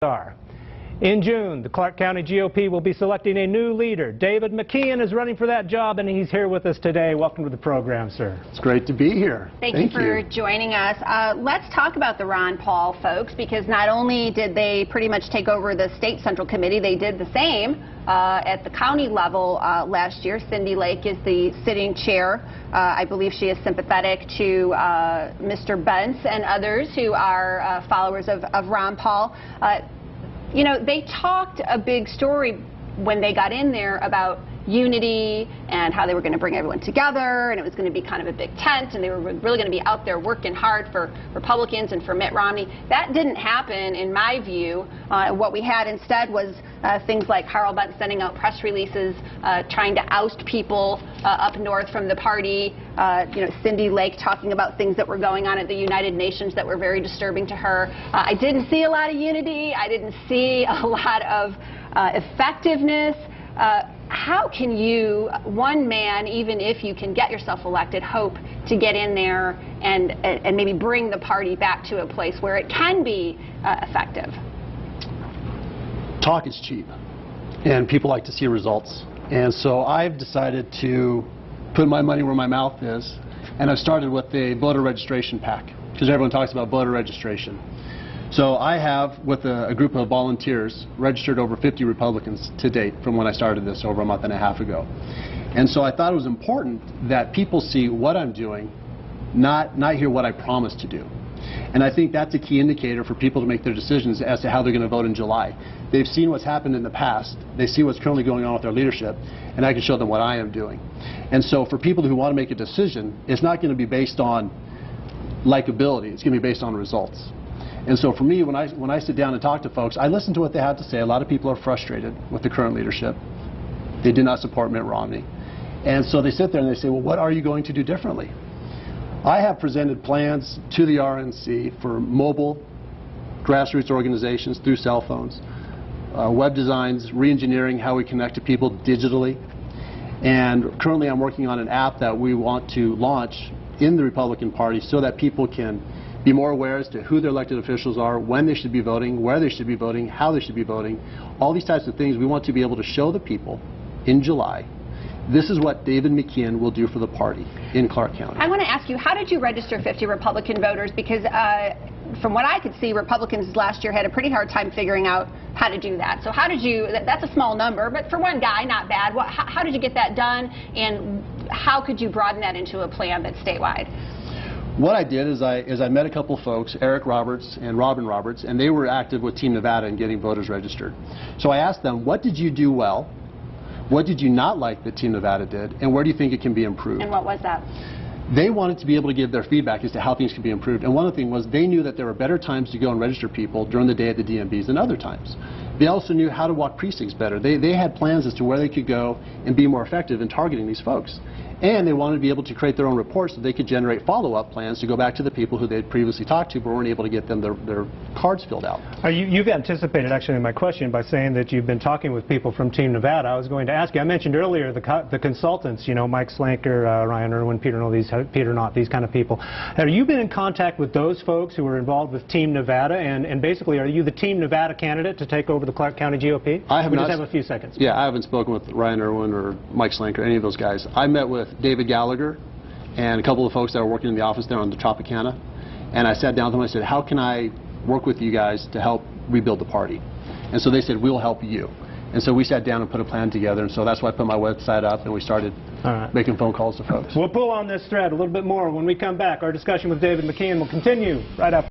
are. In June, the Clark County GOP will be selecting a new leader. David McKeon is running for that job, and he's here with us today. Welcome to the program, sir. It's great to be here. Thank you for joining us. Let's talk about the Ron Paul folks, because not only did they pretty much take over the state central committee, they did the same at the county level last year. Cindy Lake is the sitting chair. I believe she is sympathetic to Mr. Bentz and others who are followers of Ron Paul. You know, they talked a big story when they got in there about unity and how they were going to bring everyone together, and it was going to be kind of a big tent, and they were really going to be out there working hard for Republicans and for Mitt Romney. That didn't happen, in my view. What we had instead was things like Carl Bentz sending out press releases, trying to oust people up north from the party. You know, Cindy Lake talking about things that were going on at the United Nations that were very disturbing to her. I didn't see a lot of unity. I didn't see a lot of effectiveness. How can you, one man, even if you can get yourself elected, hope to get in there and maybe bring the party back to a place where it can be effective? Talk is cheap, and people like to see results. And so I've decided to put my money where my mouth is, and I've started with the voter registration PAC, because everyone talks about voter registration. So I have, with a group of volunteers, registered over 50 Republicans to date from when I started this over a month and a half ago. And so I thought it was important that people see what I'm doing, not hear what I promised to do. And I think that's a key indicator for people to make their decisions as to how they're going to vote in July. They've seen what's happened in the past. They see what's currently going on with their leadership, and I can show them what I am doing. And so for people who want to make a decision, it's not going to be based on likability. It's going to be based on results. And so for me, when I sit down and talk to folks, I listen to what they have to say. A lot of people are frustrated with the current leadership. They do not support Mitt Romney. And so they sit there and they say, well, what are you going to do differently? I have presented plans to the RNC for mobile grassroots organizations through cell phones, web designs, re-engineering how we connect to people digitally. And currently I'm working on an app that we want to launch in the Republican Party so that people can be more aware as to who their elected officials are, when they should be voting, where they should be voting, how they should be voting. All these types of things we want to be able to show the people in July. This is what David McKeon will do for the party in Clark County. I want to ask you, how did you register 50 Republican voters? Because from what I could see, Republicans last year had a pretty hard time figuring out how to do that. So how did you, that's a small number, but for one guy, not bad. How did you get that done, and how could you broaden that into a plan that's statewide? What I did is I met a couple of folks, Eric Roberts and Robin Roberts, and they were active with Team Nevada in getting voters registered. So I asked them, what did you do well? What did you not like that Team Nevada did? And where do you think it can be improved? And what was that? They wanted to be able to give their feedback as to how things can be improved. And one of the things was they knew that there were better times to go and register people during the day at the DMVs than other times. They also knew how to walk precincts better. They had plans as to where they could go and be more effective in targeting these folks. And they wanted to be able to create their own reports so they could generate follow-up plans to go back to the people who they had previously talked to but weren't able to get them their cards filled out. You've anticipated actually my question by saying that you've been talking with people from Team Nevada. I was going to ask you, I mentioned earlier the consultants, you know, Mike Slanker, Ryan Irwin, Peter Knott, these kind of people. Have you been in contact with those folks who are involved with Team Nevada, and basically are you the Team Nevada candidate to take over the Clark County GOP? I have we not. Just have a few seconds. Yeah, I haven't spoken with Ryan Irwin or Mike Slanker, any of those guys. I met with David Gallagher and a couple of folks that are working in the office there on the Tropicana, and I sat down with them and I said, how can I work with you guys to help rebuild the party? And so they said, we'll help you. And so we sat down and put a plan together, and so that's why I put my website up and we started making phone calls to folks. We'll pull on this thread a little bit more when we come back. Our discussion with David McKeon will continue right after.